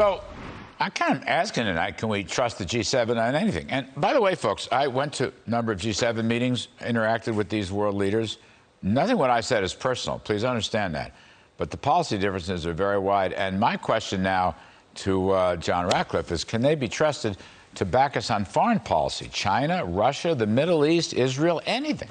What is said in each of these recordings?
So I'm kind of asking tonight, can we trust the G7 on anything? And by the way, folks, I went to a number of G7 meetings, interacted with these world leaders. Nothing what I said is personal. Please understand that. But the policy differences are very wide. And my question now to John Ratcliffe is, can they be trusted to back us on foreign policy? China, Russia, the Middle East, Israel, anything.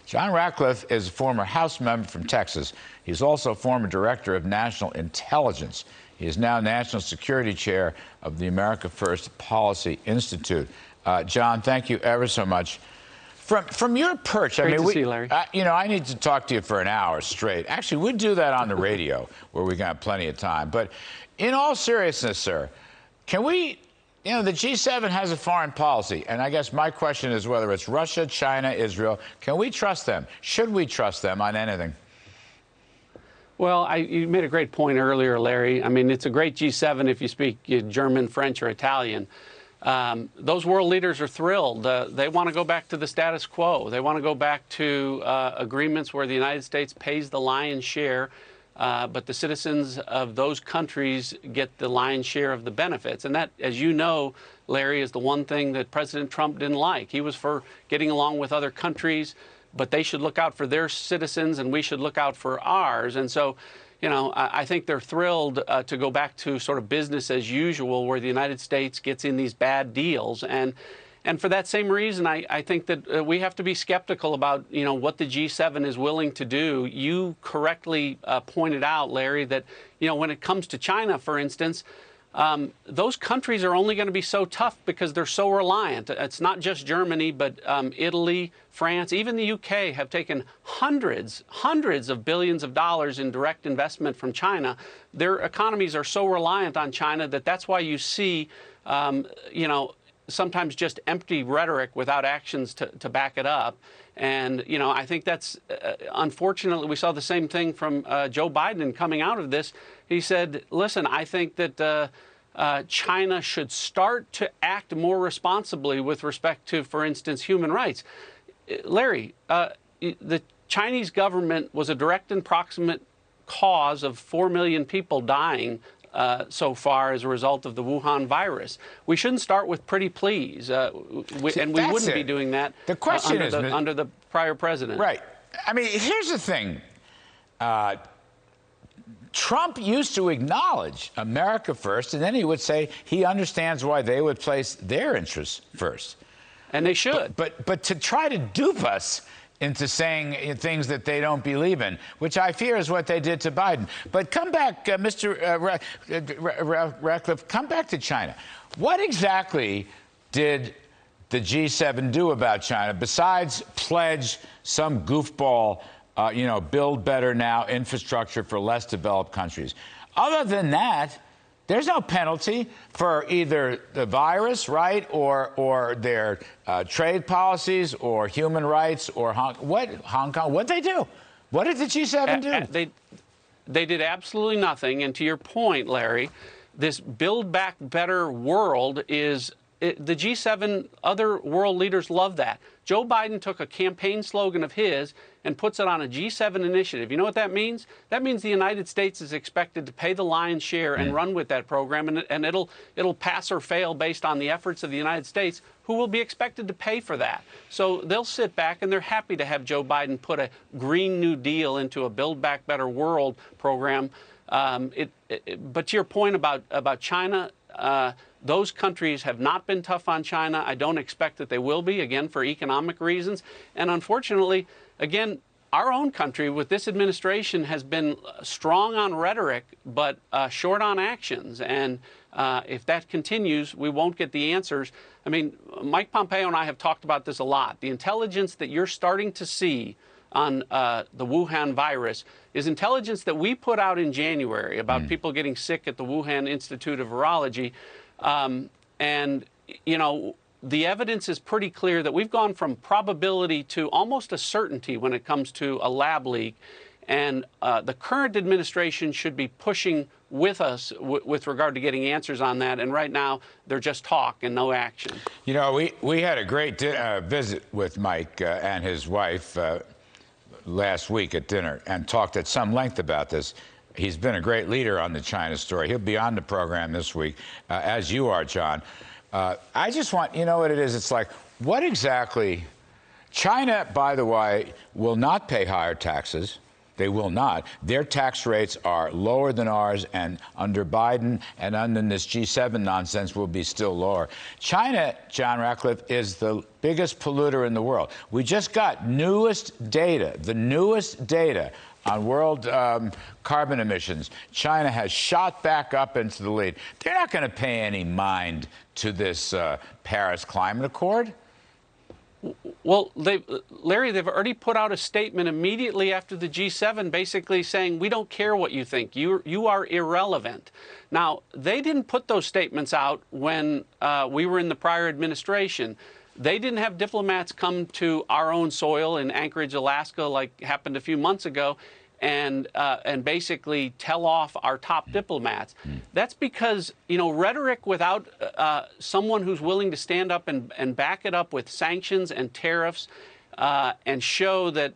John Ratcliffe is a former House member from Texas. He's also former director of national intelligence. He is now National Security Chair of the America First Policy Institute. John, thank you ever so much. From your perch, Great to see you, Larry. I need to talk to you for an hour straight. Actually, we'd do that on the radio where we got plenty of time. But in all seriousness, sir, can we, the G7 has a foreign policy. And I guess my question is whether it's Russia, China, Israel, can we trust them? Should we trust them on anything? Well, you made a great point earlier, Larry. I mean, it's a great G7 if you speak German, French, or Italian. Those world leaders are thrilled. They want to go back to the status quo. They want to go back to agreements where the United States pays the lion's share, but the citizens of those countries get the lion's share of the benefits. And that, as you know, Larry, is the one thing that President Trump didn't like. He was for getting along with other countries, but they should look out for their citizens and we should look out for ours. And so, I think they're thrilled to go back to sort of business as usual where the United States gets in these bad deals. And for that same reason, I think that we have to be skeptical about, what the G7 is willing to do. You correctly pointed out, Larry, that, when it comes to China, for instance, those countries are only going to be so tough because they're so reliant. It's not just Germany, but Italy, France, even the UK have taken hundreds of billions of dollars in direct investment from China. Their economies are so reliant on China that's why you see, sometimes just empty rhetoric without actions to back it up. And, I think that's, unfortunately, we saw the same thing from Joe Biden coming out of this. He said, listen, I think that China should start to act more responsibly with respect to, for instance, human rights. Larry, the Chinese government was a direct and proximate cause of 4 million people dying so far as a result of the Wuhan virus. We shouldn't start with pretty please, and we wouldn't be doing that the question under the prior president. Right. I mean, here's the thing. Trump used to acknowledge America first, and then he would say he understands why they would place their interests first. And they should. But to try to dupe us into saying things that they don't believe in, which I fear is what they did to Biden. But come back, Mr. Ratcliffe, come back to China. What exactly did the G7 do about China besides pledge some goofball, build better now infrastructure for less developed countries? Other than that, there's no penalty for either the virus, right, or their trade policies, or human rights, or Hong Kong. What'd they do? What did the G7 do? They did absolutely nothing. And to your point, Larry, this Build Back Better world is the G7. Other world leaders love that. Joe Biden took a campaign slogan of his and puts it on a G7 initiative. You know what that means? That means the United States is expected to pay the lion's share and run with that program, and it'll pass or fail based on the efforts of the United States, who will be expected to pay for that. So they'll sit back, and they're happy to have Joe Biden put a Green New Deal into a Build Back Better world program. But to your point about China, those countries have not been tough on China. I don't expect that they will be, again, for economic reasons. And unfortunately, again, our own country with this administration has been strong on rhetoric, but short on actions. And if that continues, we won't get the answers. I mean, Mike Pompeo and I have talked about this a lot. The intelligence that you're starting to see on the Wuhan virus is intelligence that we put out in January about people getting sick at the Wuhan Institute of Virology. The evidence is pretty clear that we've gone from probability to almost a certainty when it comes to a lab leak. And the current administration should be pushing with us with regard to getting answers on that. And right now, they're just talk and no action. We had a great visit with Mike and his wife last week at dinner and talked at some length about this. He's been a great leader on the China story. He'll be on the program this week, as you are, John. I just want, you know what it is? It's like, what exactly? China, by the way, will not pay higher taxes. They will not. Their tax rates are lower than ours, and under Biden and under this G7 nonsense will be still lower. China, John Ratcliffe, is the biggest polluter in the world. We just got newest data, the newest data on world carbon emissions. China has shot back up into the lead. They're not going to pay any mind to this Paris Climate Accord. Well, Larry, they've already put out a statement immediately after the G7 basically saying, we don't care what you think. You are irrelevant. Now, they didn't put those statements out when we were in the prior administration. They didn't have diplomats come to our own soil in Anchorage, Alaska, like happened a few months ago, and basically tell off our top diplomats. That's because, you know, rhetoric without someone who's willing to stand up and back it up with sanctions and tariffs and show that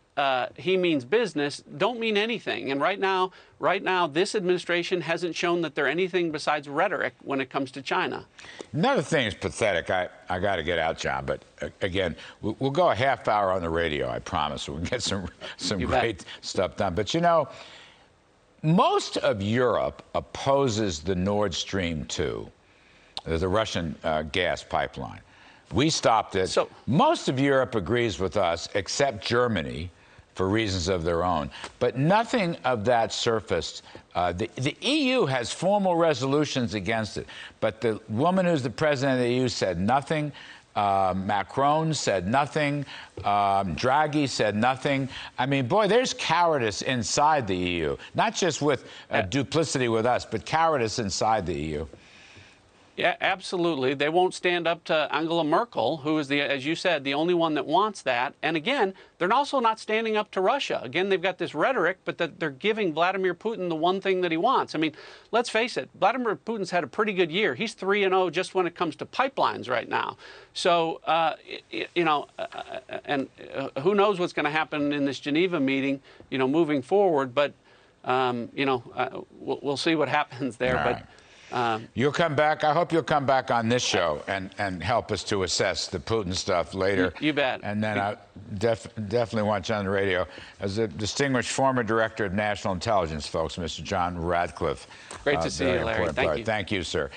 he means business don't mean anything. And right now, this administration hasn't shown that they're anything besides rhetoric when it comes to China. Another thing is pathetic. I got to get out, John, but again, we'll go a half hour on the radio, I promise. We'll get some great stuff done. But you know, most of Europe opposes the Nord Stream 2, the Russian gas pipeline. We stopped it. So most of Europe agrees with us, except Germany, for reasons of their own. But nothing of that surfaced. The EU has formal resolutions against it. But the woman who's the president of the EU said nothing. Macron said nothing. Draghi said nothing. I mean, boy, there's cowardice inside the EU. Not just with duplicity with us, but cowardice inside the EU. Yeah, absolutely. They won't stand up to Angela Merkel, who is, as you said, the only one that wants that. And again, they're also not standing up to Russia. Again, they've got this rhetoric, but that they're giving Vladimir Putin the one thing that he wants. I mean, let's face it, Vladimir Putin's had a pretty good year. He's 3-0 just when it comes to pipelines right now. So, you know, and who knows what's going to happen in this Geneva meeting, you know, moving forward. But, you know, we'll see what happens there. Right. But you'll come back. I hope you'll come back on this show and help us to assess the Putin stuff later. You bet. And then I definitely want you on the radio as a distinguished former director of national intelligence, folks, Mr. John Ratcliffe. Great to see you, Larry. Thank you. Thank you, sir.